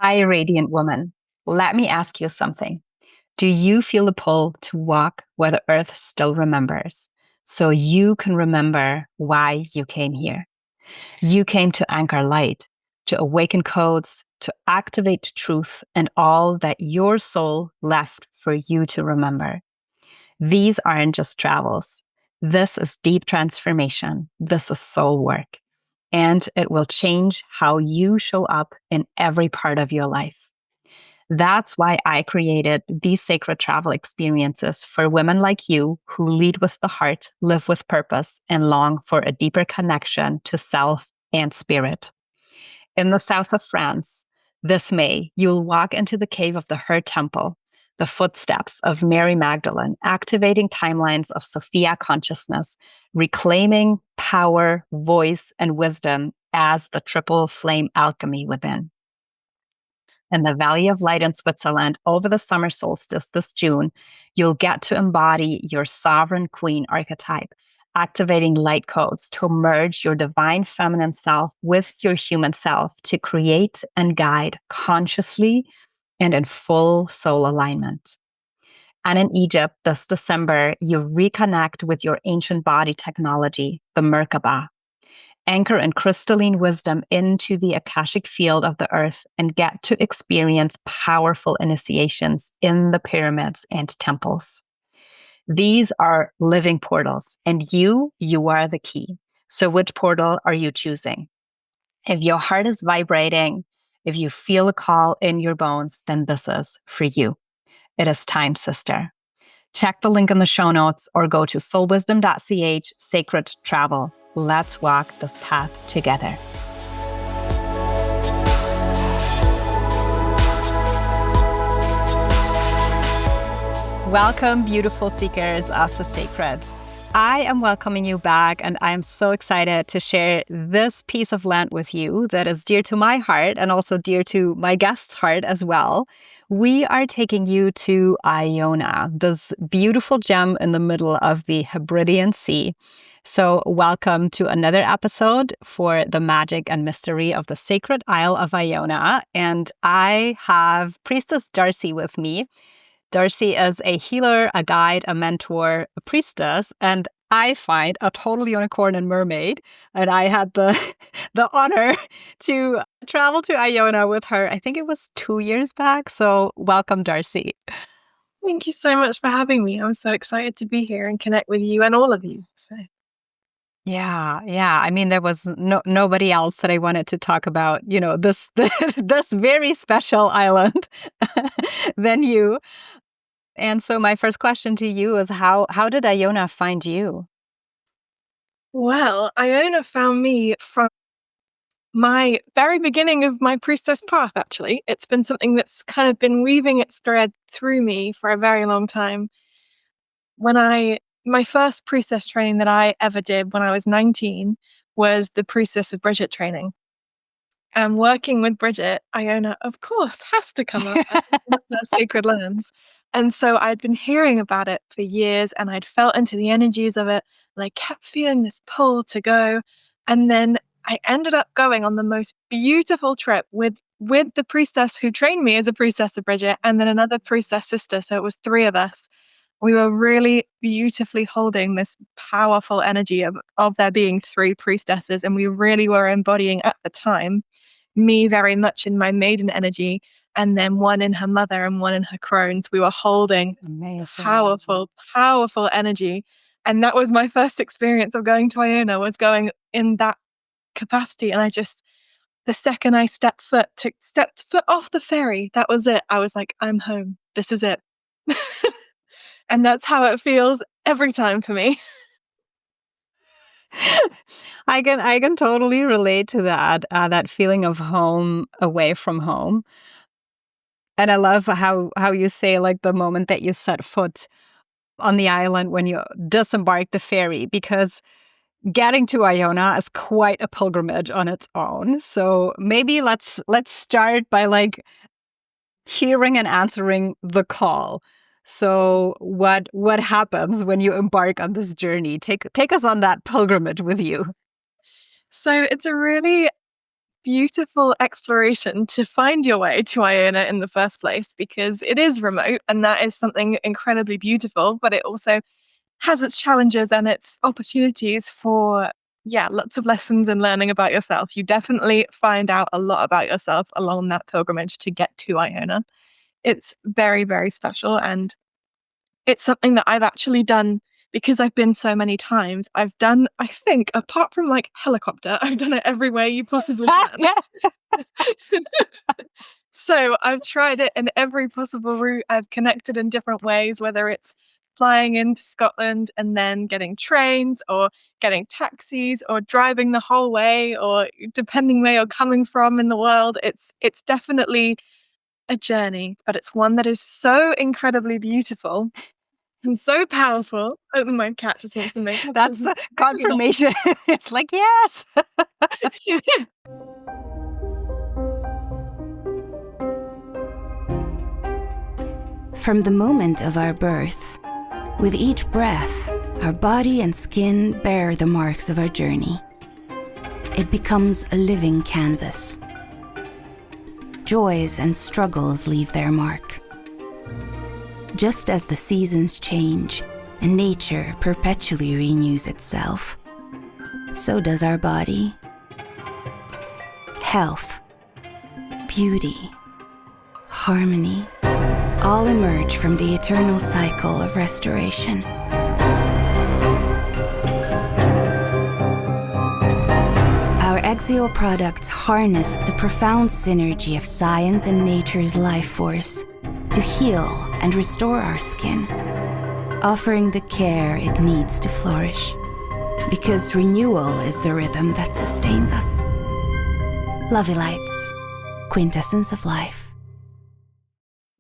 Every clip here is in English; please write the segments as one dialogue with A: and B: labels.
A: Hi, radiant woman. Let me ask you something. Do you feel the pull to walk where the earth still remembers so you can remember why you came here? You came to anchor light, to awaken codes, to activate truth and all that your soul left for you to remember. These aren't just travels. This is deep transformation. This is soul work. And it will change how you show up in every part of your life. That's why I created these sacred travel experiences for women like you who lead with the heart, live with purpose, and long for a deeper connection to self and spirit. In the south of France, this May, you'll walk into the cave of the Her Temple, the footsteps of Mary Magdalene, activating timelines of Sophia consciousness, reclaiming power, voice, and wisdom as the triple flame alchemy within. In the Valley of Light in Switzerland, over the summer solstice this June, you'll get to embody your sovereign queen archetype, activating light codes to merge your divine feminine self with your human self to create and guide consciously and in full soul alignment. And in Egypt this December, you reconnect with your ancient body technology, the Merkaba. Anchor in crystalline wisdom into the Akashic field of the earth and get to experience powerful initiations in the pyramids and temples. These are living portals, and you are the key. So, which portal are you choosing? If your heart is vibrating, if you feel a call in your bones, then this is for you. It is time, sister. Check the link in the show notes or go to soulwisdom.ch, sacred travel. Let's walk this path together. Welcome, beautiful seekers of the sacred. I am welcoming you back, and I am so excited to share this piece of land with you that is dear to my heart and also dear to my guest's heart as well. We are taking you to Iona, this beautiful gem in the middle of the Hebridean Sea. So welcome to another episode for the magic and mystery of the Sacred Isle of Iona. And I have Priestess Darcie with me. Darcie is a healer, a guide, a mentor, a priestess, and I find a total unicorn and mermaid. And I had the honor to travel to Iona with her. I think it was 2 years back. So welcome, Darcie.
B: Thank you so much for having me. I'm so excited to be here and connect with you and all of you.
A: Yeah. I mean, there was nobody else that I wanted to talk about, this this very special island than you. And so my first question to you is how did Iona find you?
B: Well, Iona found me from my very beginning of my priestess path, actually. It's been something that's kind of been weaving its thread through me for a very long time. My first priestess training that I ever did when I was 19 was the Priestess of Brigid training. And working with Brigid, Iona, of course, has to come up as one of the sacred lands. And so I'd been hearing about it for years and I'd felt into the energies of it. And I kept feeling this pull to go. And then I ended up going on the most beautiful trip with the priestess who trained me as a priestess of Brigid and then another priestess sister. So it was 3 of us. We were really beautifully holding this powerful energy of there being 3 priestesses. And we really were embodying at the time me very much in my maiden energy, and then one in her mother and one in her crones. We were holding powerful energy. And that was my first experience of going to Iona, was going in that capacity. And the second I stepped foot off the ferry, that was it. I was like, I'm home. This is it. And that's how it feels every time for me.
A: I can totally relate to that feeling of home away from home. And I love how you say, like, the moment that you set foot on the island when you disembark the ferry, because getting to Iona is quite a pilgrimage on its own. So maybe let's start by like hearing and answering the call. So what happens when you embark on this journey? Take us on that pilgrimage with you.
B: So it's a really beautiful exploration to find your way to Iona in the first place, because it is remote, and that is something incredibly beautiful, but it also has its challenges and its opportunities for, lots of lessons and learning about yourself. You definitely find out a lot about yourself along that pilgrimage to get to Iona. It's very, very special, and it's something that I've actually done because I've been so many times. I've done, I think, apart from like helicopter, I've done it every way you possibly can. So I've tried it in every possible route. I've connected in different ways, whether it's flying into Scotland and then getting trains or getting taxis or driving the whole way, or depending where you're coming from in the world. It's definitely a journey, but it's one that is so incredibly beautiful and so powerful. Oh, my cat just wants to make
A: That's the confirmation. It's like, yes.
C: From the moment of our birth, with each breath, our body and skin bear the marks of our journey. It becomes a living canvas. Joys and struggles leave their mark. Just as the seasons change and nature perpetually renews itself, so does our body. Health, beauty, harmony, all emerge from the eternal cycle of restoration. Our axial products harness the profound synergy of science and nature's life force to heal and restore our skin, offering the care it needs to flourish. Because renewal is the rhythm that sustains us. Lovey Lights, quintessence of life.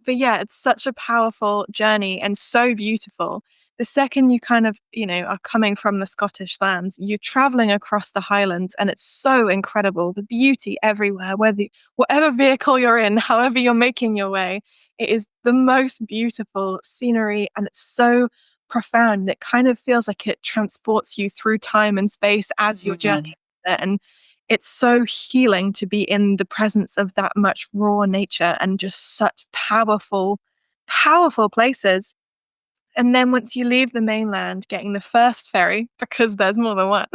B: But it's such a powerful journey and so beautiful. The second you kind of, are coming from the Scottish lands, you're traveling across the Highlands, and it's so incredible. The beauty everywhere, whatever vehicle you're in, however you're making your way, it is the most beautiful scenery, and it's so profound. It kind of feels like it transports you through time and space as you're journeying. And it's so healing to be in the presence of that much raw nature and just such powerful, powerful places. And then once you leave the mainland, getting the first ferry, because there's more than one,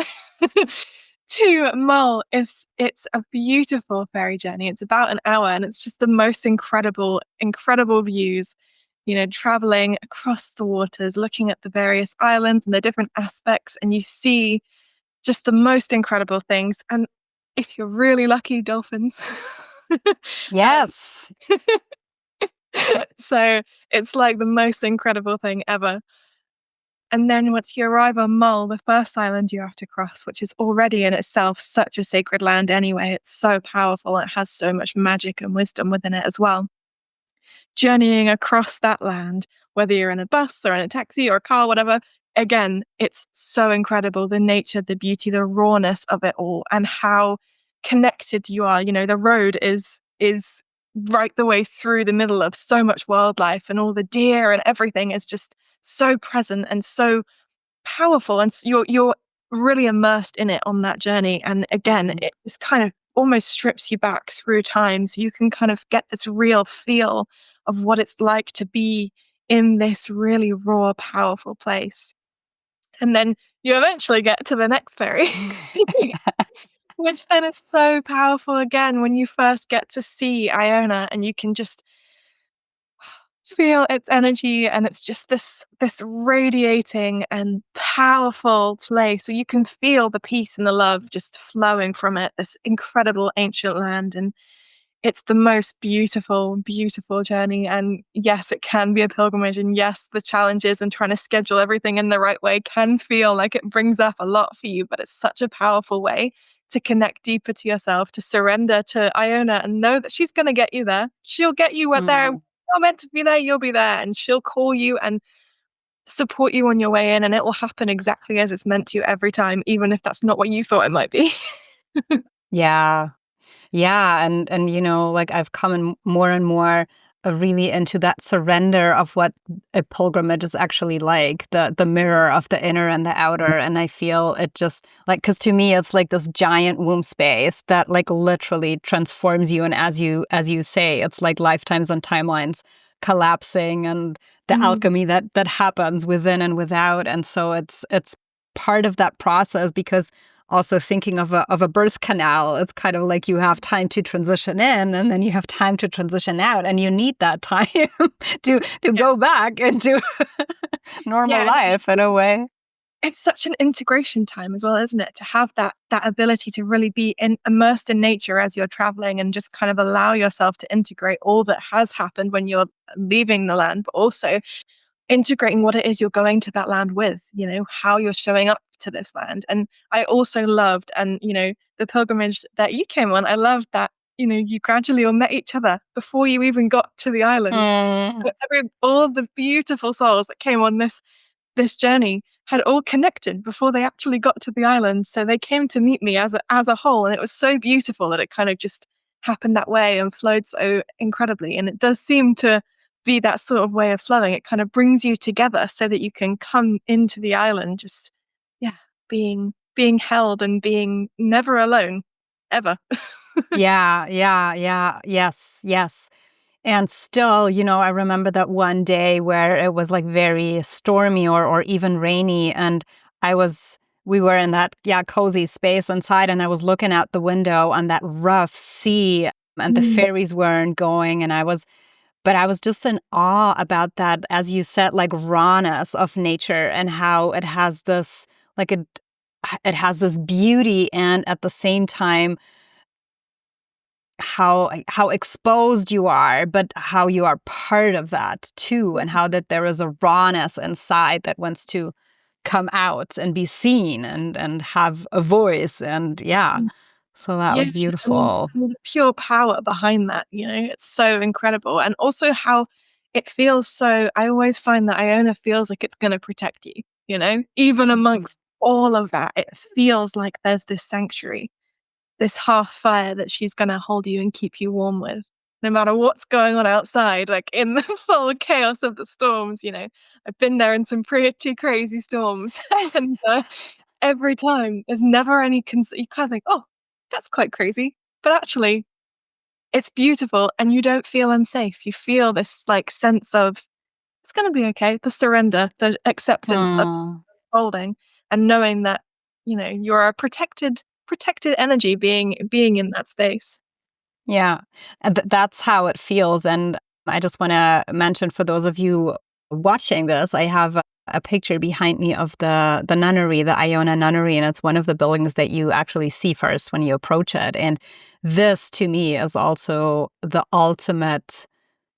B: to Mull, it's a beautiful ferry journey. It's about an hour, and it's just the most incredible, incredible views, traveling across the waters, looking at the various islands and the different aspects, and you see just the most incredible things. And if you're really lucky, dolphins.
A: Yes.
B: So it's like the most incredible thing ever. And then once you arrive on Mull, the first island you have to cross, which is already in itself such a sacred land anyway. It's so powerful. It has so much magic and wisdom within it as well. Journeying across that land, whether you're in a bus or in a taxi or a car, whatever, again, it's so incredible. The nature, the beauty, the rawness of it all, and how connected you are. The road is right the way through the middle of so much wildlife, and all the deer and everything is just so present and so powerful. And you're really immersed in it on that journey. And again, it just kind of almost strips you back through time, so you can kind of get this real feel of what it's like to be in this really raw, powerful place. And then you eventually get to the next ferry, which then is so powerful again when you first get to see Iona, and you can just feel its energy, and it's just this radiating and powerful place where you can feel the peace and the love just flowing from it, this incredible ancient land. And it's the most beautiful, beautiful journey. And yes, it can be a pilgrimage, and yes, the challenges and trying to schedule everything in the right way can feel like it brings up a lot for you, but it's such a powerful way to connect deeper to yourself, to surrender to Iona and know that she's going to get you there. She'll get you there. You're meant to be there, you'll be there, and she'll call you and support you on your way in, and it will happen exactly as it's meant to every time, even if that's not what you thought it might be.
A: Yeah. Yeah. And like I've come in more and more really into that surrender of what a pilgrimage is actually like, the mirror of the inner and the outer. And I feel it just like, because to me it's like this giant womb space that like literally transforms you. And as you say, it's like lifetimes and timelines collapsing, and the alchemy that happens within and without. And so it's part of that process, because also thinking of a birth canal, it's kind of like you have time to transition in, and then you have time to transition out, and you need that time to go back into normal life in a way.
B: It's such an integration time as well, isn't it? To have that ability to really be immersed in nature as you're traveling, and just kind of allow yourself to integrate all that has happened when you're leaving the land, but also integrating what it is you're going to that land with, how you're showing up to this land. And I also loved, and, the pilgrimage that you came on, I loved that, you gradually all met each other before you even got to the island. So all the beautiful souls that came on this journey had all connected before they actually got to the island. So they came to meet me as a whole. And it was so beautiful that it kind of just happened that way and flowed so incredibly. And it does seem to be that sort of way of flowing. It kind of brings you together so that you can come into the island just, being held and being never alone, ever.
A: Yes. And still, I remember that one day where it was like very stormy or even rainy, and we were in that cozy space inside, and I was looking out the window on that rough sea, and the ferries weren't going, but I was just in awe about that, as you said, like rawness of nature, and how it has this like it has this beauty, and at the same time how exposed you are, but how you are part of that too, and how that there is a rawness inside that wants to come out and be seen and have a voice, and so that was beautiful.
B: I mean, the pure power behind that, it's so incredible. And also how it feels so, I always find that Iona feels like it's going to protect you, even amongst all of that, it feels like there's this sanctuary, this hearth fire that she's going to hold you and keep you warm with, no matter what's going on outside, like in the full chaos of the storms. I've been there in some pretty crazy storms. And every time there's never any, you kind of think, oh, that's quite crazy. But actually, it's beautiful, and you don't feel unsafe. You feel this like sense of it's going to be okay. The surrender, the acceptance of holding, and knowing that you're a protected energy being in that space.
A: Yeah, and that's how it feels. And I just want to mention, for those of you watching this, I have a picture behind me of the Nunnery, the Iona Nunnery, and it's one of the buildings that you actually see first when you approach it. And this, to me, is also the ultimate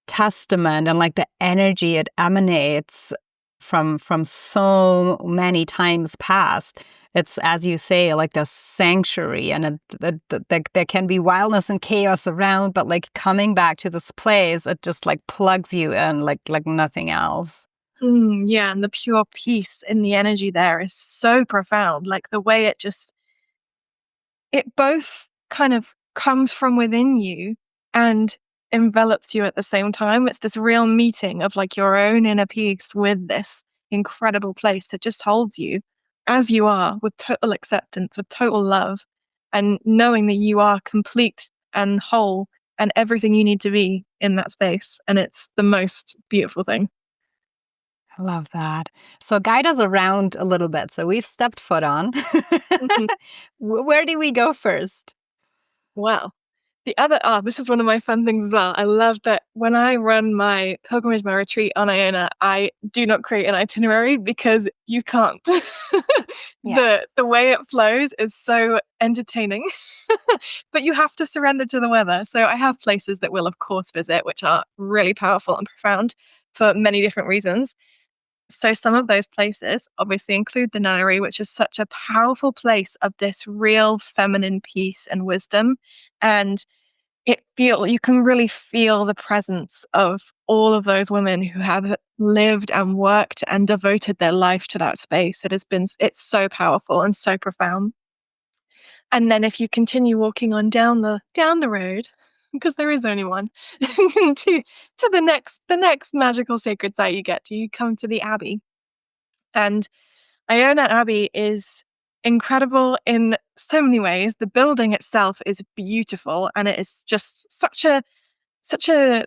A: testament, and like the energy it emanates from so many times past. It's, as you say, like the sanctuary, and there can be wildness and chaos around, but like coming back to this place, it just like plugs you in like nothing else.
B: Yeah, and the pure peace in the energy there is so profound. Like the way it both kind of comes from within you and envelops you at the same time. It's this real meeting of like your own inner peace with this incredible place that just holds you as you are, with total acceptance, with total love, and knowing that you are complete and whole and everything you need to be in that space. And it's the most beautiful thing.
A: I love that. So guide us around a little bit. So we've stepped foot on. Where do we go first?
B: Well, this is one of my fun things as well. I love that when I run my pilgrimage, my retreat on Iona, I do not create an itinerary, because you can't. The way it flows is so entertaining, but you have to surrender to the weather. So I have places that we'll of course visit, which are really powerful and profound for many different reasons. So some of those places obviously include the Nunnery, which is such a powerful place of this real feminine peace and wisdom. And you can really feel the presence of all of those women who have lived and worked and devoted their life to that space. It's so powerful and so profound. And then if you continue walking on down the road because there is only one, to the next magical sacred site you get to. You come to the Abbey. And Iona Abbey is incredible in so many ways. The building itself is beautiful, and it is just such a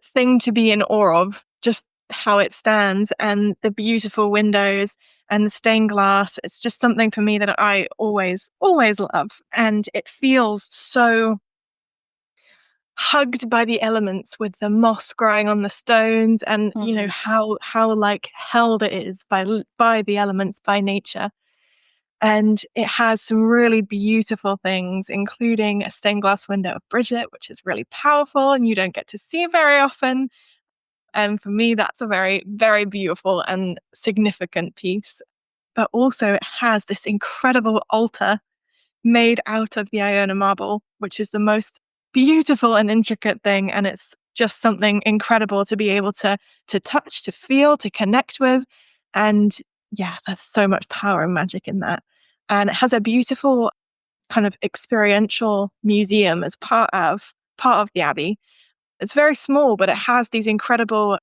B: thing to be in awe of, just how it stands and the beautiful windows and the stained glass. It's just something for me that I always love. And it feels so hugged by the elements, with the moss growing on the stones, and you know how like held it is by the elements, by nature. And it has some really beautiful things, including a stained glass window of Brigid, which is really powerful and you don't get to see very often. And for me, that's a very, very beautiful and significant piece. But also it has this incredible altar made out of the Iona marble, which is the most beautiful and intricate thing. And it's just something incredible to be able to touch, to feel, to connect with. And yeah, there's so much power and magic in that. And it has a beautiful kind of experiential museum as part of the Abbey. It's very small, but it has these incredible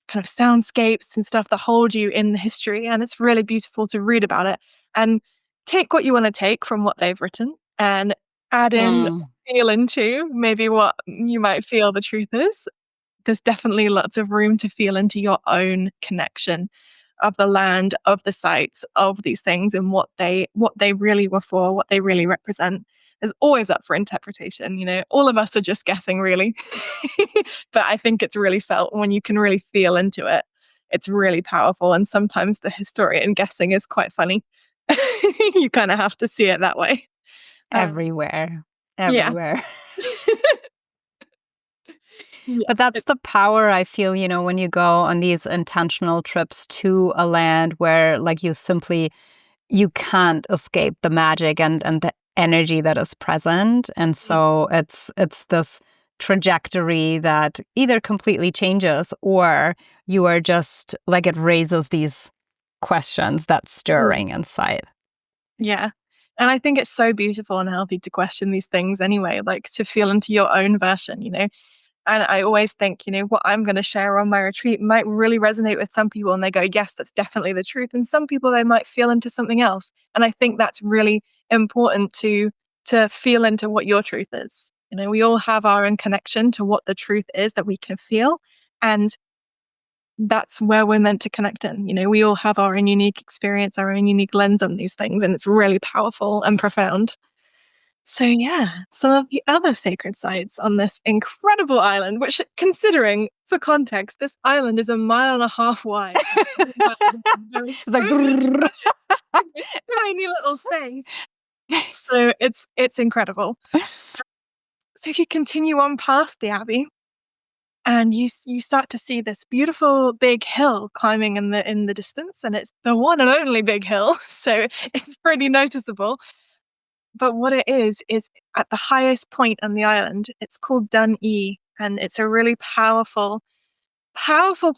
B: kind of soundscapes and stuff that hold you in the history. And it's really beautiful to read about it and take what you want to take from what they've written and add in, feel into maybe what you might feel the truth is. There's definitely lots of room to feel into your own connection of the land, of the sites, of these things, and what they really were for, what they really represent. Is always up for interpretation. You know, all of us are just guessing, really. But I think it's really felt when you can really feel into it. It's really powerful. And sometimes the historian guessing is quite funny. You kind of have to see it that way.
A: Everywhere.
B: Yeah.
A: But that's the power, I feel, you know, when you go on these intentional trips to a land where, like, you can't escape the magic and the energy that is present. And so it's this trajectory that either completely changes, or you are just like, it raises these questions that's stirring inside.
B: Yeah. And I think it's so beautiful and healthy to question these things anyway, like to feel into your own version, you know. And I always think, you know, what I'm going to share on my retreat might really resonate with some people, and they go, yes, that's definitely the truth. And some people, they might feel into something else. And I think that's really important to feel into what your truth is. You know, we all have our own connection to what the truth is that we can feel. And that's where we're meant to connect in. You know, we all have our own unique experience, our own unique lens on these things. And it's really powerful and profound. So yeah, some of the other sacred sites on this incredible island, which, considering, for context, this island is 1.5 miles wide. It's like tiny little space. So it's incredible. So if you continue on past the Abbey, and you start to see this beautiful big hill climbing in the distance, and it's the one and only big hill, so it's pretty noticeable. But what it is at the highest point on the island, it's called Nunnery, and it's a really powerful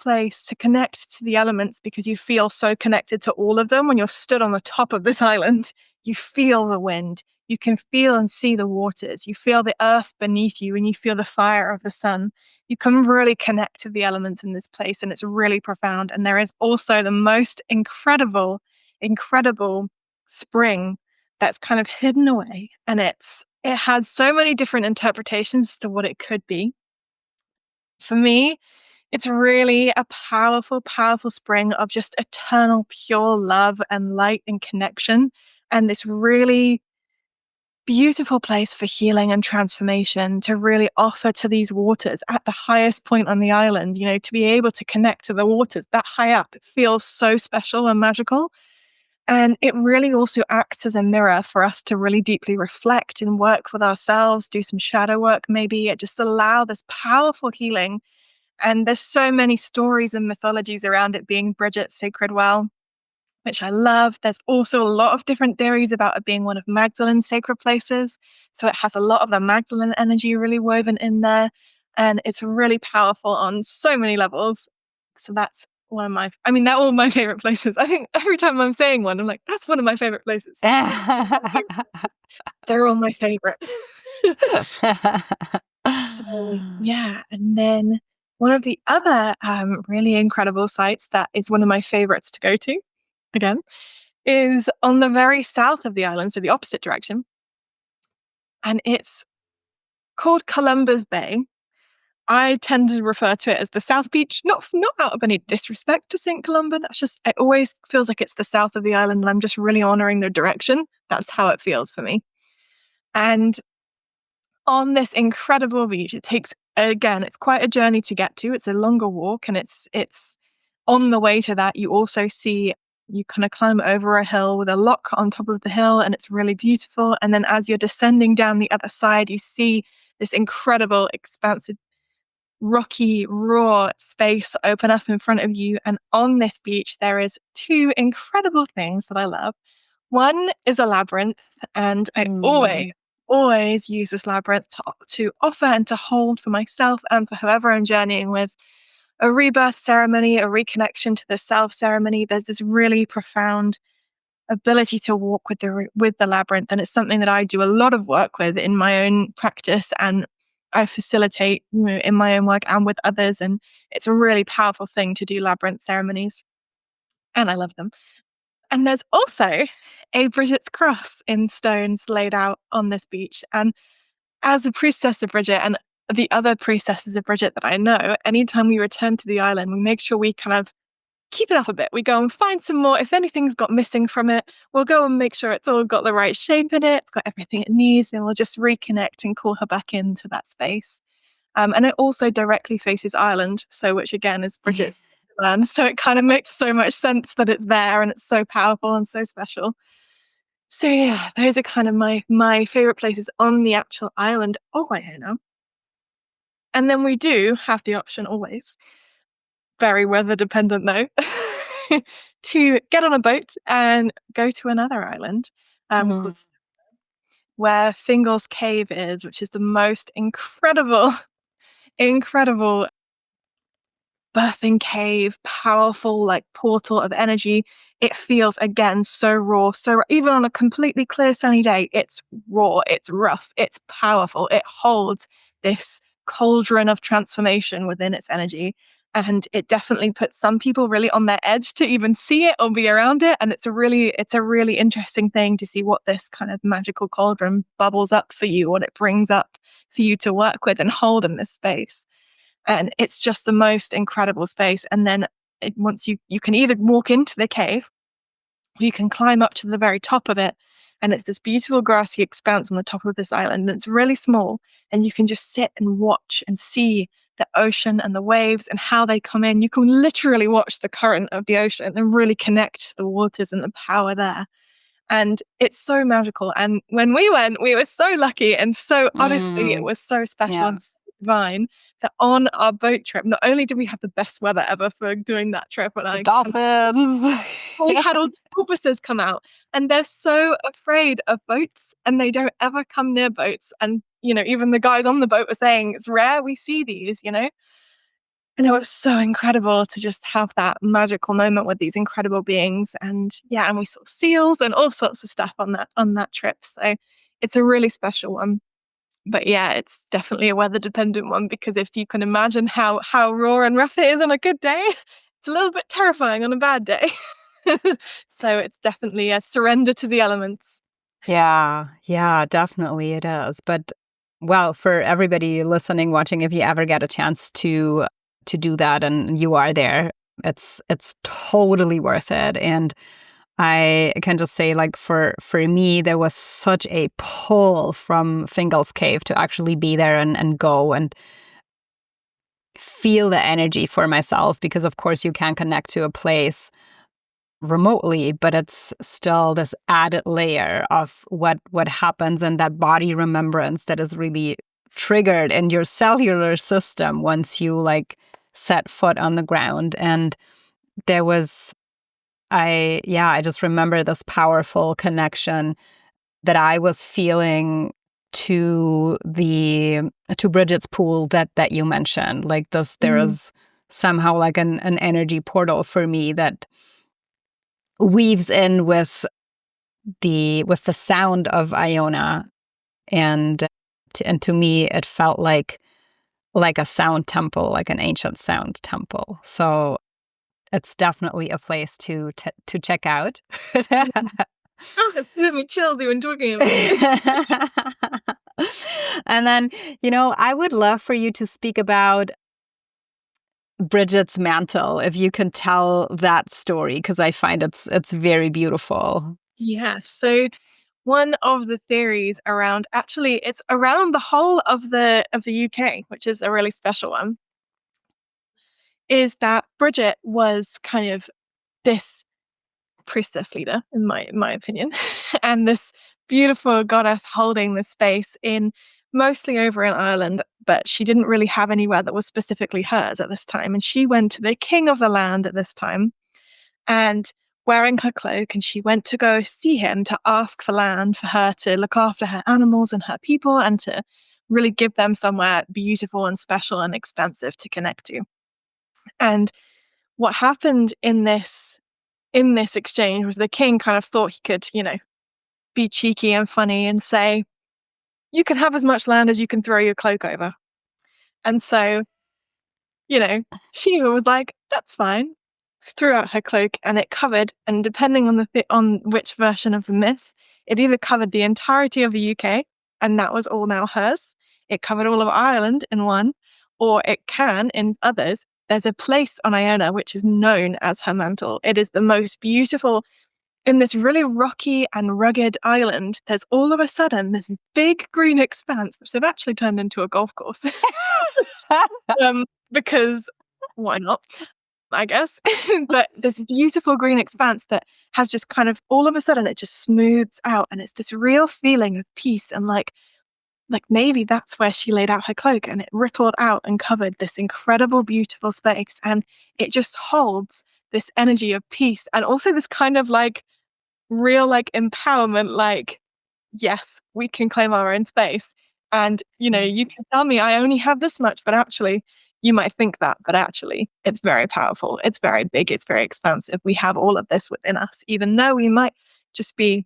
B: place to connect to the elements, because you feel so connected to all of them when you're stood on the top of this island. You feel the wind, you can feel and see the waters, you feel the earth beneath you, and you feel the fire of the sun. You can really connect to the elements in this place, and it's really profound. And there is also the most incredible spring that's kind of hidden away, and it has so many different interpretations to what it could be. For me, it's really a powerful spring of just eternal pure love and light and connection, and this really beautiful place for healing and transformation, to really offer to these waters at the highest point on the island. You know, to be able to connect to the waters that high up, it feels so special and magical. And it really also acts as a mirror for us to really deeply reflect and work with ourselves, do some shadow work maybe. It just allow this powerful healing. And there's so many stories and mythologies around it being Brigid's sacred well, which I love. There's also a lot of different theories about it being one of Magdalene's sacred places. So it has a lot of the Magdalene energy really woven in there. And it's really powerful on so many levels. So that's they're all my favorite places. I think every time I'm saying one, I'm like, that's one of my favorite places. They're all my favorite. So, yeah. And then one of the other really incredible sites that is one of my favorites to go to, again, is on the very south of the island, so the opposite direction. And it's called Columba's Bay. I tend to refer to it as the South Beach, not out of any disrespect to St. Columba. That's just, it always feels like it's the south of the island, and I'm just really honoring their direction. That's how it feels for me. And on this incredible beach, it takes, again, it's quite a journey to get to. It's a longer walk, and it's on the way to that, you also see, you kind of climb over a hill with a lock on top of the hill, and it's really beautiful. And then as you're descending down the other side, you see this incredible, expansive, rocky, raw space open up in front of you. And on this beach, there is two incredible things that I love. One is a labyrinth, and I always use this labyrinth to offer and to hold for myself and for whoever I'm journeying with a rebirth ceremony, a reconnection to the self ceremony. There's this really profound ability to walk with the labyrinth, and it's something that I do a lot of work with in my own practice, and I facilitate, in my own work and with others. And it's a really powerful thing to do labyrinth ceremonies, and I love them. And there's also a Brigid's cross in stones laid out on this beach. And as a priestess of Brigid, and the other priestesses of Brigid that I know, anytime we return to the island, we make sure we kind of keep it up a bit. We go and find some more. If anything's got missing from it, we'll go and make sure it's all got the right shape in it. It's got everything it needs, and we'll just reconnect and call her back into that space. And it also directly faces Ireland, which again is Brigid's land. So it kind of makes so much sense that it's there, and it's so powerful and so special. So yeah, those are kind of my favorite places on the actual island of Iona. And then we do have the option always, very weather dependent though, to get on a boat and go to another island called, where Fingal's cave is, which is the most incredible birthing cave, powerful like portal of energy. It feels again so raw, even on a completely clear sunny day, it's raw, it's rough, it's powerful. It holds this cauldron of transformation within its energy. And it definitely puts some people really on their edge to even see it or be around it. And it's a really interesting thing to see what this kind of magical cauldron bubbles up for you, what it brings up for you to work with and hold in this space. And it's just the most incredible space. And then once you can either walk into the cave, or you can climb up to the very top of it. And it's this beautiful grassy expanse on the top of this island. And it's really small. And you can just sit and watch and see the ocean and the waves and how they come in. You can literally watch the current of the ocean and really connect to the waters and the power there. And it's so magical. And when we went, we were so lucky. And so honestly, it was so special and so divine that on our boat trip, not only did we have the best weather ever for doing that trip, but
A: the dolphins.
B: We had all the porpoises come out, and they're so afraid of boats, and they don't ever come near boats. And, even the guys on the boat were saying it's rare we see these, And it was so incredible to just have that magical moment with these incredible beings. And yeah, and we saw seals and all sorts of stuff on that trip. So it's a really special one. But yeah, it's definitely a weather dependent one, because if you can imagine how raw and rough it is on a good day, it's a little bit terrifying on a bad day. So it's definitely a surrender to the elements.
A: Yeah, definitely it is. But well, for everybody listening, watching, if you ever get a chance to do that and you are there, it's totally worth it. And I can just say, like, for me, there was such a pull from Fingal's cave to actually be there and go and feel the energy for myself, because of course you can connect to a place remotely, but it's still this added layer of what happens in that body remembrance that is really triggered in your cellular system once you like set foot on the ground. And there was I just remember this powerful connection that I was feeling to Brigid's pool that you mentioned. Like this, there is somehow like an energy portal for me that weaves in with the sound of Iona, and to me it felt like like a sound temple, like an ancient sound temple. So it's definitely a place to check out.
B: Oh, it's giving me chills even talking about it.
A: And then, I would love for you to speak about Brigid's mantle, if you can tell that story, because I find it's very beautiful.
B: Yeah. So one of the theories around, actually, it's around the whole of the UK, which is a really special one, is that Brigid was kind of this priestess leader, in my opinion, and this beautiful goddess holding this space in mostly over in Ireland, but she didn't really have anywhere that was specifically hers at this time. And she went to the king of the land at this time and wearing her cloak, and she went to go see him to ask for land for her to look after her animals and her people and to really give them somewhere beautiful and special and expansive to connect to. And what happened in this exchange was the king kind of thought he could, be cheeky and funny and say, you can have as much land as you can throw your cloak over. And so, Shiva was like, that's fine. Threw out her cloak and it covered, and depending on on which version of the myth, it either covered the entirety of the UK and that was all now hers. It covered all of Ireland in one, or it can in others. There's a place on Iona which is known as her mantle. It is the most beautiful. In this really rocky and rugged island, there's all of a sudden this big green expanse, which they've actually turned into a golf course. Because why not? I guess. But this beautiful green expanse that has just kind of all of a sudden it just smooths out, and it's this real feeling of peace and like maybe that's where she laid out her cloak, and it rippled out and covered this incredible, beautiful space, and it just holds this energy of peace and also this kind of like real like empowerment, like, yes, we can claim our own space. And, you can tell me I only have this much, but actually, you might think that, but actually, it's very powerful. It's very big. It's very expansive. We have all of this within us, even though we might just be,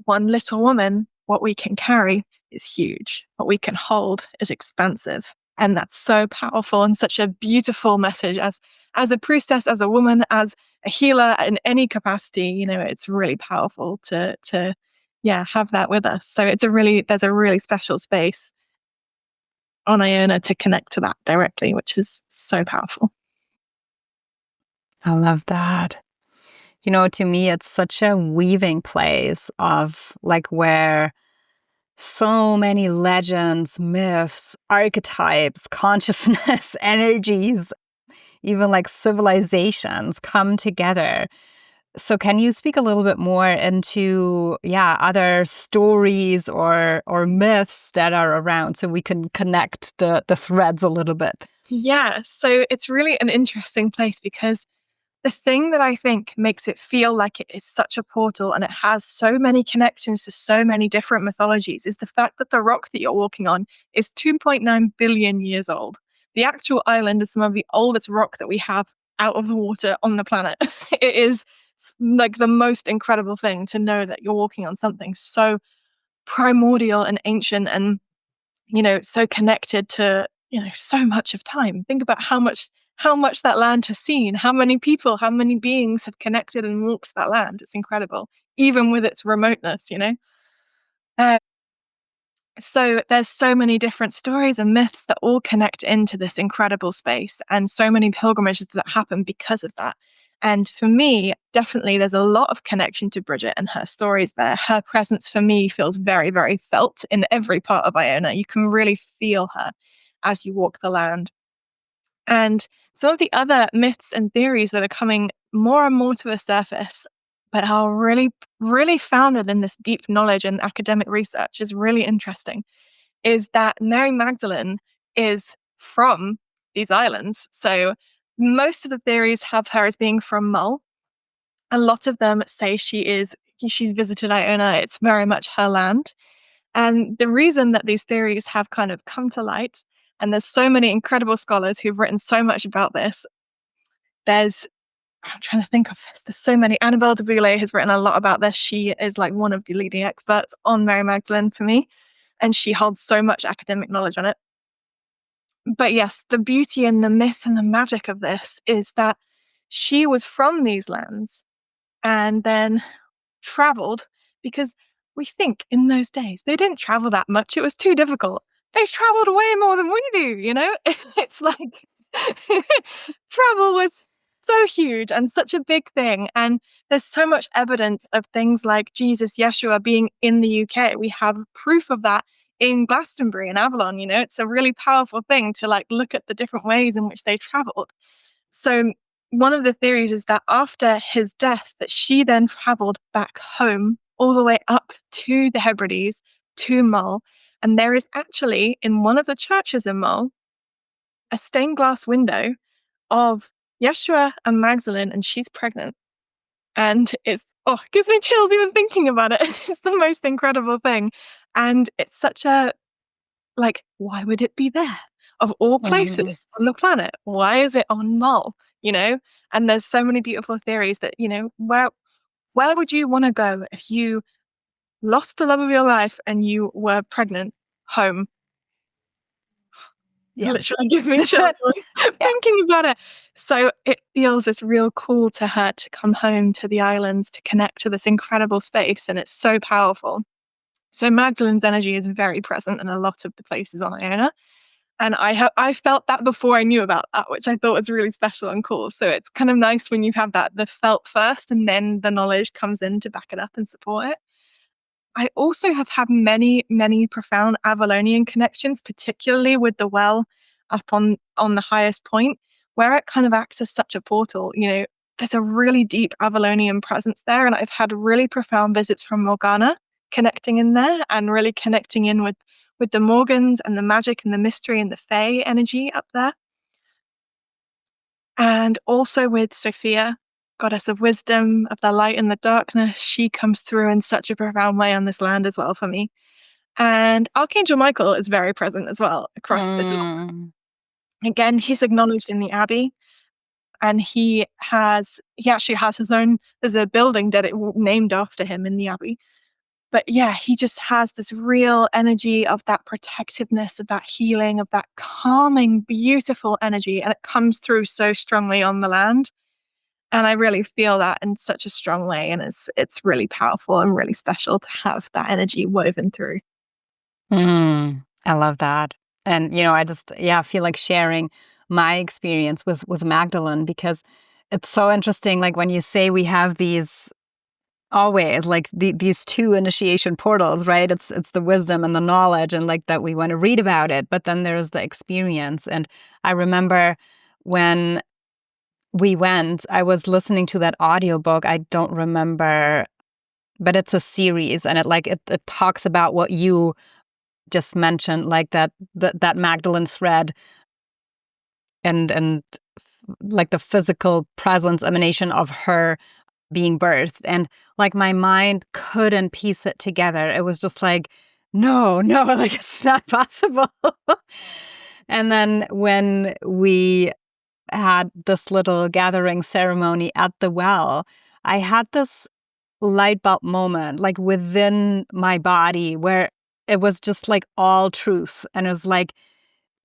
B: one little woman. What we can carry is huge. What we can hold is expansive. And that's so powerful and such a beautiful message as a priestess, as a woman, as a healer in any capacity. It's really powerful to have that with us. So there's a really special space on Iona to connect to that directly, which is so powerful.
A: I love that. To me, it's such a weaving place of like where so many legends, myths, archetypes, consciousness, energies, even like civilizations come together. So can you speak a little bit more into, other stories or myths that are around so we can connect the threads a little bit?
B: Yeah, so it's really an interesting place because the thing that I think makes it feel like it is such a portal and it has so many connections to so many different mythologies is the fact that the rock that you're walking on is 2.9 billion years old. The actual island is some of the oldest rock that we have out of the water on the planet. It is like the most incredible thing to know that you're walking on something so primordial and ancient and, so connected to, so much of time. Think about how much that land has seen, how many people, how many beings have connected and walked that land. It's incredible, even with its remoteness, So there's so many different stories and myths that all connect into this incredible space, and so many pilgrimages that happen because of that. And for me, definitely there's a lot of connection to Brigid and her stories there. Her presence for me feels very, very felt in every part of Iona. You can really feel her as you walk the land. And some of the other myths and theories that are coming more and more to the surface, but are really, really founded in this deep knowledge and academic research is really interesting, is that Mary Magdalene is from these islands. So most of the theories have her as being from Mull. A lot of them say she's visited Iona. It's very much her land. And the reason that these theories have kind of come to light, and there's so many incredible scholars who've written so much about this. I'm trying to think of this. There's so many. Annabelle de Boulay has written a lot about this. She is like one of the leading experts on Mary Magdalene for me, and she holds so much academic knowledge on it. But yes, the beauty and the myth and the magic of this is that she was from these lands and then traveled, because we think in those days they didn't travel that much. It was too difficult. They traveled way more than we do, you know? It's like travel was so huge and such a big thing. And there's so much evidence of things like Jesus, Yeshua being in the UK. We have proof of that in Glastonbury and Avalon. You know, it's a really powerful thing to like look at the different ways in which they traveled. So one of the theories is that after his death, that she then traveled back home all the way up to the Hebrides, to Mull. And there is actually in one of the churches in Mull a stained glass window of Yeshua and Magdalene, and she's pregnant. And it gives me chills even thinking about it. It's the most incredible thing. And it's such a, like, why would it be there? Of all places on the planet, why is it on Mull? You know? And there's so many beautiful theories that, you know, where would you want to go if you lost the love of your life and you were pregnant? Home.
A: Yeah.
B: It literally gives me chills thinking about it. So it feels it's real cool to her to come home to the islands, to connect to this incredible space. And it's so powerful. So Magdalene's energy is very present in a lot of the places on Iona. And I felt that before I knew about that, which I thought was really special and cool. So it's kind of nice when you have that, the felt first, and then the knowledge comes in to back it up and support it. I also have had many, many profound Avalonian connections, particularly with the well up on the highest point, where it kind of acts as such a portal. You know, there's a really deep Avalonian presence there. And I've had really profound visits from Morgana connecting in there and really connecting in with the Morgans and the magic and the mystery and the Fae energy up there. And also with Sophia, goddess of wisdom, of the light and the darkness. She comes through in such a profound way on this land as well for me. And Archangel Michael is very present as well across this land. Again, he's acknowledged in the Abbey. And he actually has his own, there's a building named after him in the Abbey. But yeah, he just has this real energy of that protectiveness, of that healing, of that calming, beautiful energy. And it comes through so strongly on the land. And I really feel that in such a strong way. And it's really powerful and really special to have that energy woven through.
A: I love that. And, you know, I just, feel like sharing my experience with Magdalene, because it's so interesting. Like when you say we have these always like these two initiation portals, right? It's the wisdom and the knowledge and like that we want to read about it. But then there's the experience. And I remember when we went, I was listening to that audiobook. I don't remember, but it's a series, and it talks about what you just mentioned, like that Magdalene thread and like the physical presence emanation of her being birthed. And like my mind couldn't piece it together. It was just like, no, like it's not possible. And then when we had this little gathering ceremony at the well, I had this light bulb moment like within my body where it was just like all truth. And it was like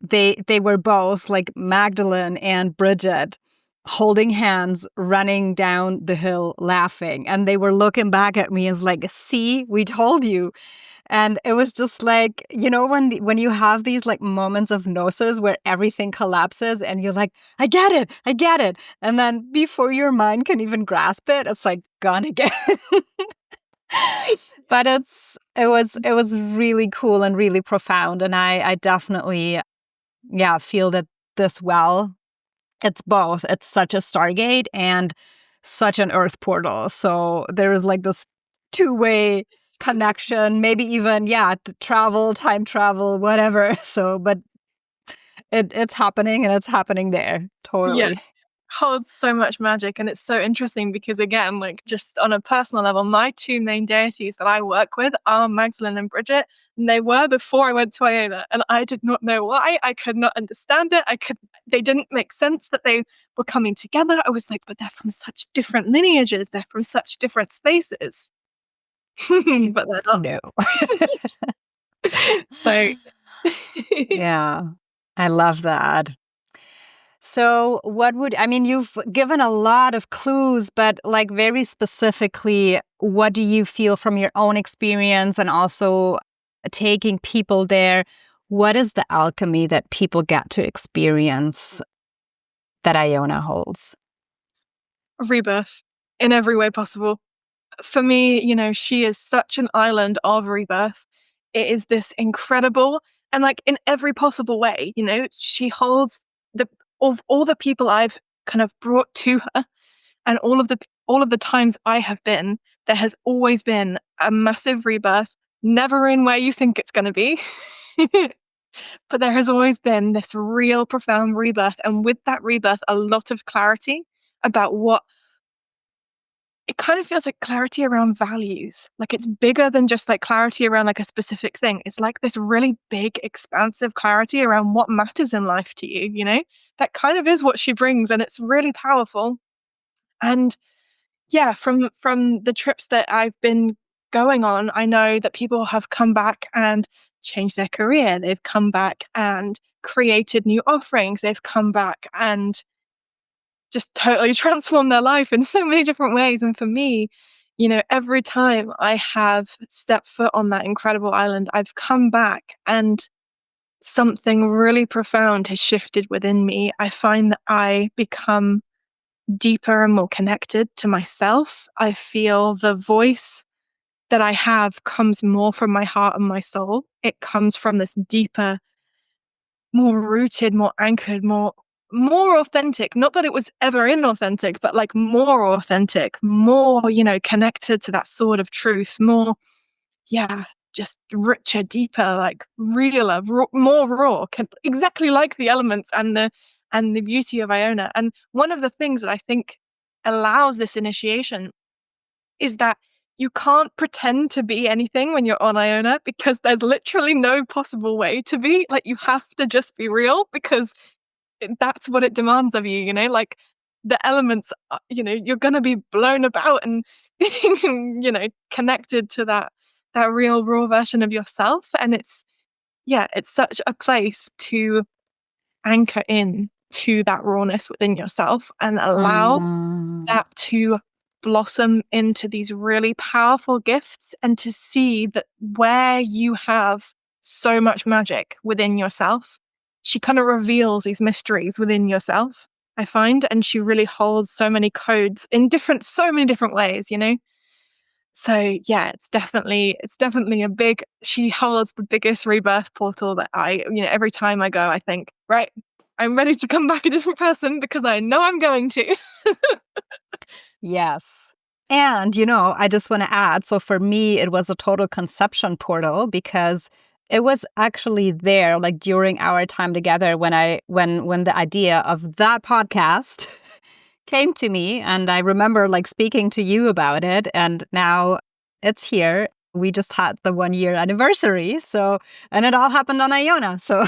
A: they were both like Magdalene and Brigid holding hands, running down the hill laughing. And they were looking back at me as like, see, we told you. And it was just like, you know, when you have these like moments of gnosis where everything collapses and you're like, I get it. And then before your mind can even grasp it, it's like gone again. But it was really cool and really profound. And I definitely, feel that this well, it's both. It's such a Stargate and such an Earth portal. So there is like this two-way connection, maybe even, time travel, whatever. So, but it's happening, and it's happening there. Totally.
B: Yeah. Holds so much magic. And it's so interesting because, again, like just on a personal level, my two main deities that I work with are Magdalene and Brigid. And they were before I went to Iona, and I did not know why. I could not understand it. They didn't make sense that they were coming together. I was like, but they're from such different lineages. They're from such different spaces. But they're not.
A: No.
B: So
A: Yeah. I love that. So you've given a lot of clues, but like very specifically, what do you feel from your own experience and also taking people there? What is the alchemy that people get to experience that Iona holds?
B: Rebirth in every way possible. For me, she is such an island of rebirth. It is this incredible, and like in every possible way, she holds of all the people I've kind of brought to her, and all of the times I have been, there has always been a massive rebirth, never in where you think it's going to be. But there has always been this real profound rebirth, and with that rebirth, a lot of clarity about what it kind of feels like clarity around values. Like it's bigger than just like clarity around like a specific thing. It's like this really big, expansive clarity around what matters in life to you. That kind of is what she brings, and it's really powerful. And yeah, from the trips that I've been going on, I know that people have come back and changed their career. They've come back and created new offerings. They've come back and just totally transformed their life in so many different ways. And for me, every time I have stepped foot on that incredible island, I've come back and something really profound has shifted within me. I find that I become deeper and more connected to myself. I feel the voice that I have comes more from my heart and my soul. It comes from this deeper, more rooted, more anchored, more authentic. Not that it was ever inauthentic, but like more authentic, more, connected to that sword of truth, more, just richer, deeper, like realer, more raw, exactly like the elements and the beauty of Iona. And one of the things that I think allows this initiation is that you can't pretend to be anything when you're on Iona, because there's literally no possible way to be. Like you have to just be real, because that's what it demands of you, like the elements, you're going to be blown about and, connected to that real raw version of yourself. And it's such a place to anchor in to that rawness within yourself and allow that to blossom into these really powerful gifts, and to see that where you have so much magic within yourself, she kind of reveals these mysteries within yourself, I find, and she really holds so many codes in so many different ways. So yeah, it's definitely she holds the biggest rebirth portal that every time I go, I think, right, I'm ready to come back a different person, because I know I'm going to.
A: Yes. And, I just want to add, so for me, it was a total conception portal, because it was actually there, like during our time together, when the idea of that podcast came to me, and I remember like speaking to you about it, and now it's here. We just had the 1-year anniversary, and it all happened on Iona. So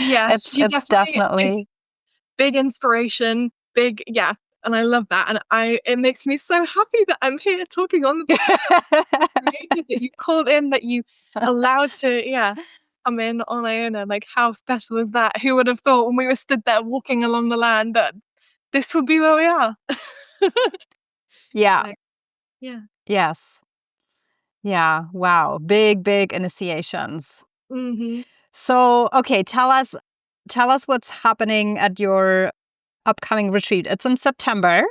B: Yeah,
A: it's definitely
B: big inspiration, and I love that. And it makes me so happy that I'm here talking on the podcast, that you called in, that you allowed to, come in on Iona. Like, how special is that? Who would have thought when we were stood there walking along the land that this would be where we are?
A: Yeah.
B: Yeah.
A: Yes. Yeah. Wow. Big initiations.
B: Mm-hmm.
A: So, okay, tell us what's happening at your upcoming retreat. It's in September.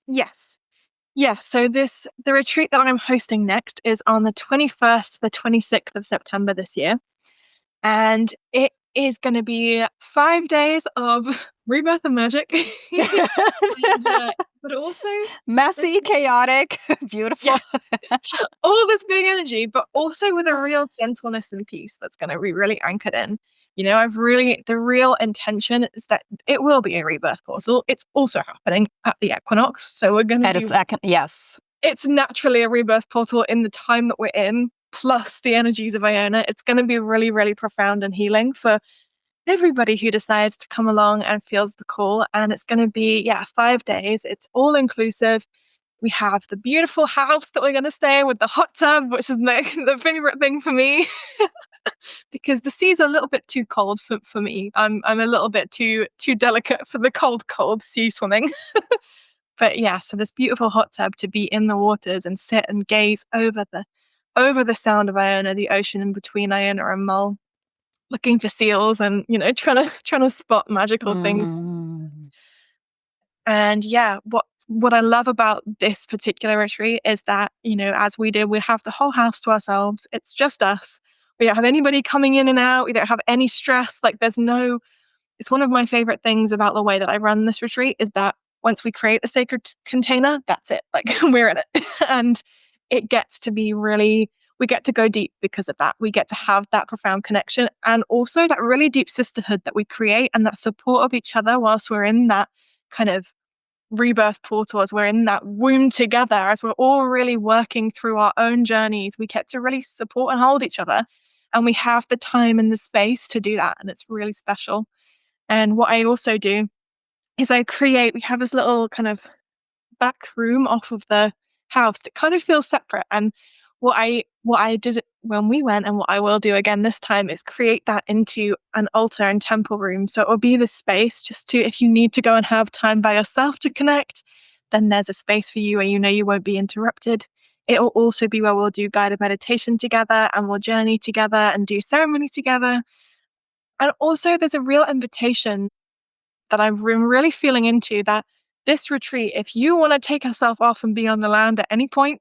B: Yes. So the retreat that I'm hosting next is on the 21st to the 26th of September this year. And it is going to be 5 days of rebirth and magic. But also
A: messy, chaotic, beautiful.
B: All this big energy, but also with a real gentleness and peace that's going to be really anchored in. The real intention is that it will be a rebirth portal. It's also happening at the equinox. So we're going to be...
A: Yes.
B: It's naturally a rebirth portal in the time that we're in, plus the energies of Iona. It's going to be really, really profound and healing for everybody who decides to come along and feels the call. And it's going to be, 5 days. It's all inclusive. We have the beautiful house that we're going to stay in with the hot tub, which is the favorite thing for me. because the sea's a little bit too cold for me. I'm a little bit too delicate for the cold sea swimming. But yeah, so this beautiful hot tub to be in the waters and sit and gaze over the sound of Iona, the ocean in between Iona and Mull, looking for seals and, trying to spot magical things. And yeah, what I love about this particular retreat is that, as we did, we have the whole house to ourselves. It's just us. We don't have anybody coming in and out. We don't have any stress. Like it's one of my favorite things about the way that I run this retreat is that once we create the sacred container, that's it. Like we're in it. And it gets to be we get to go deep because of that. We get to have that profound connection and also that really deep sisterhood that we create and that support of each other whilst we're in that kind of rebirth portal, as we're in that womb together, as we're all really working through our own journeys. We get to really support and hold each other. And we have the time and the space to do that. And it's really special. And what I also do is we have this little kind of back room off of the house that kind of feels separate. And what I did when we went and what I will do again this time is create that into an altar and temple room. So it will be the space just to, if you need to go and have time by yourself to connect, then there's a space for you where you won't be interrupted. It will also be where we'll do guided meditation together and we'll journey together and do ceremony together. And also there's a real invitation that I'm really feeling into that this retreat, if you want to take yourself off and be on the land at any point,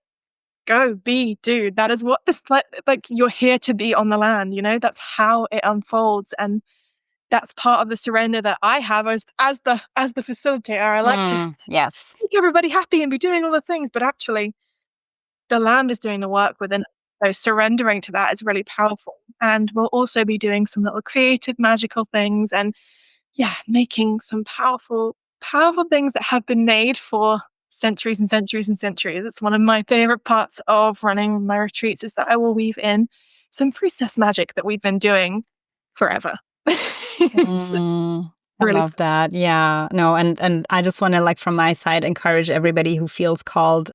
B: go, do. That is what this, like you're here to be on the land, that's how it unfolds. And that's part of the surrender that I have as the facilitator. I like to
A: yes,
B: make everybody happy and be doing all the things, but actually the land is doing the work within. So surrendering to that is really powerful. And we'll also be doing some little creative, magical things and making some powerful things that have been made for centuries and centuries and centuries. It's one of my favorite parts of running my retreats is that I will weave in some priestess magic that we've been doing forever.
A: I love that. Yeah, no, and I just want to, from my side, encourage everybody who feels called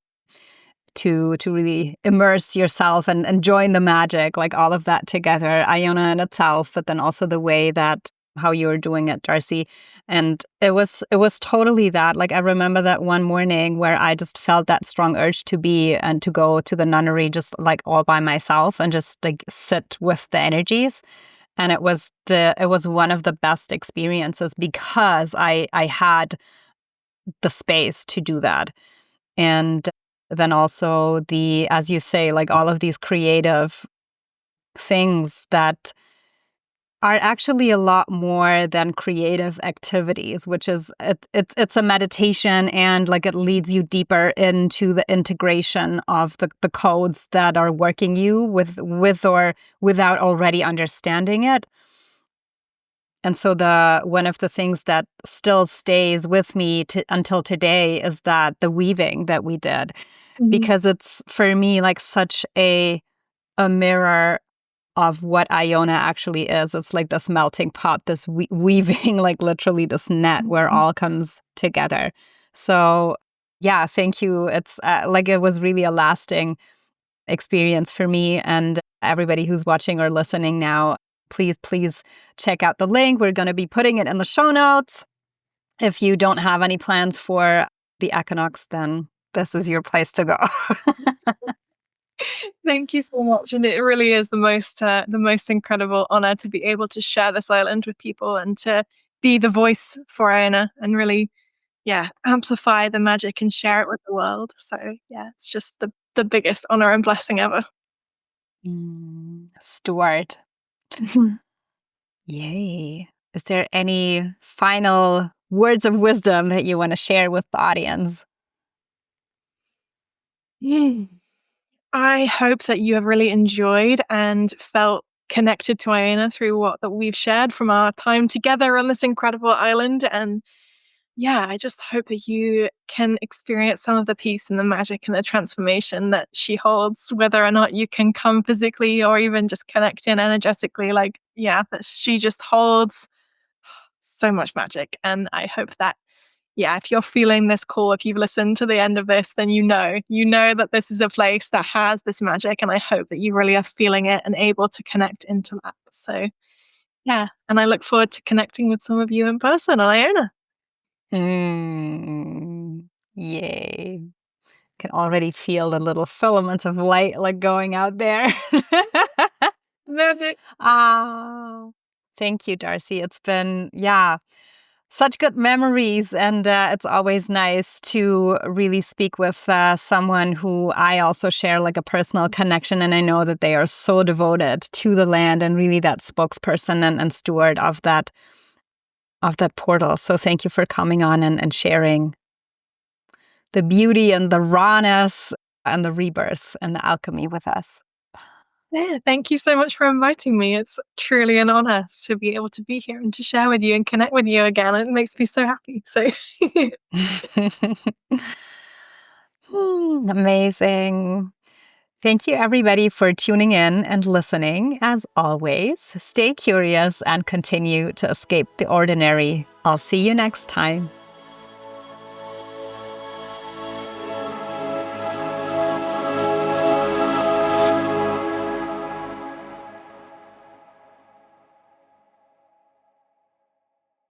A: to really immerse yourself and join the magic, like all of that together, Iona in itself, but then also the way that how you were doing it, Darcie. And it was totally that. Like I remember that one morning where I just felt that strong urge to go to the nunnery just like all by myself and just like sit with the energies. And it was one of the best experiences because I had the space to do that. And then also as you say, like all of these creative things that are actually a lot more than creative activities, which is it's a meditation and like it leads you deeper into the integration of the codes that are working you with or without already understanding it. And so one of the things that still stays with me until today is that the weaving that we did, because it's for me like such a mirror of what Iona actually is. It's like this melting pot, this weaving, like literally this net where all comes together. So yeah, thank you. It's it was really a lasting experience for me and everybody who's watching or listening now. Please check out the link. We're going to be putting it in the show notes. If you don't have any plans for the equinox, then this is your place to go.
B: Thank you so much. And it really is the most incredible honor to be able to share this island with people and to be the voice for Iona and really, amplify the magic and share it with the world. So it's just the biggest honor and blessing ever.
A: Stuart. Yay. Is there any final words of wisdom that you want to share with the audience?
B: I hope that you have really enjoyed and felt connected to Iona through what that we've shared from our time together on this incredible island. And I just hope that you can experience some of the peace and the magic and the transformation that she holds, whether or not you can come physically or even just connect in energetically. That she just holds so much magic. And I hope that yeah, if you're feeling this call, if you've listened to the end of this, then you know that this is a place that has this magic. And I hope that you really are feeling it and able to connect into that. So yeah, and I look forward to connecting with some of you in person on Iona.
A: Yay. Can already feel the little filaments of light like going out there. Oh, thank you, Darcie. It's been, such good memories. And it's always nice to really speak with someone who I also share like a personal connection. And I know that they are so devoted to the land and really that spokesperson and steward of that portal. So thank you for coming on and sharing the beauty and the rawness and the rebirth and the alchemy with us.
B: Yeah, thank you so much for inviting me. It's truly an honor to be able to be here and to share with you and connect with you again. It makes me so happy. So
A: Amazing. Thank you, everybody, for tuning in and listening. As always, stay curious and continue to escape the ordinary. I'll see you next time.